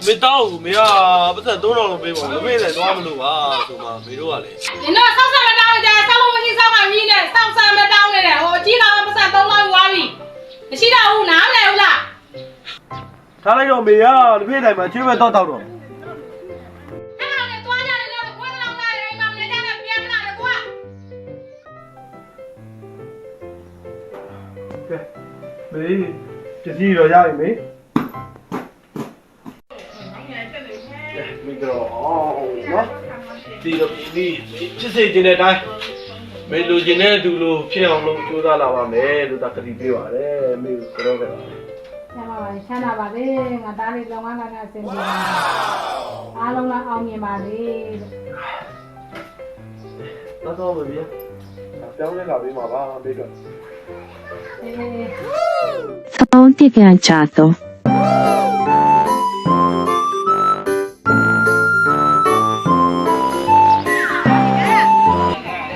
မေတောက်မေကပတ်သက်300လောက်ပေးပါဦးမေလည်းသွားမလို့ပါဆိုမှမေတို့ကလေ你那上山没到的，上路没去上完米呢，上山没到的嘞，我记得不是东方瓜米，你现在我拿不来了。ထားလိုက်တော့မေကဒီဖေးတိုင်းမှာချွေးပဲတော့တော့မေပစ္စည်းတော့ရပြီမေမိကတော့နော်ဒီတော့ဒီဖြစ်စေခြင်းတဲ့အတိုင်းမေလူခြင်းတဲ့သူလိုဖြစ်အောင်လို့ကြိုးစားလာပါမယ်လို့တကတိပေးပါတယ်မေကတော့ခဲ့ပါချမ်းသာပါလေငါသားလေးလောကနာနာဆင်ပြေပါအားလုံးလည်းအောင်မြင်ပါလေတော့မပြေပြောင်းလဲလာပေးမှာပါမေတို့Fonte ghiacciato.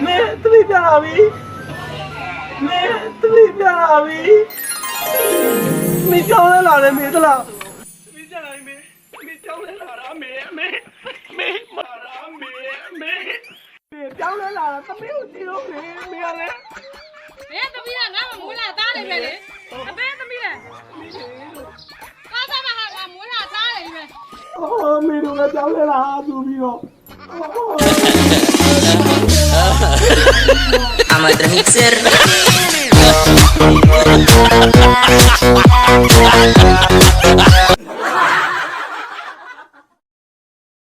Me, tu mi piavi? Me, tu mi piavi? Mi piace la me te la. Mi piace me. Mi piace la me. Me mara me. Me piace la ta me utilo me ale. ဘယ်သမီးကငါ့မမွေးလာသားတယ်ပဲလေအဘယ်သမီးလဲကားစားမှာငါမွေးလာသားတယ်ပဲအော်မေတို့ကကြောက်လဲလားသူပြီးတော့ Amateur mixer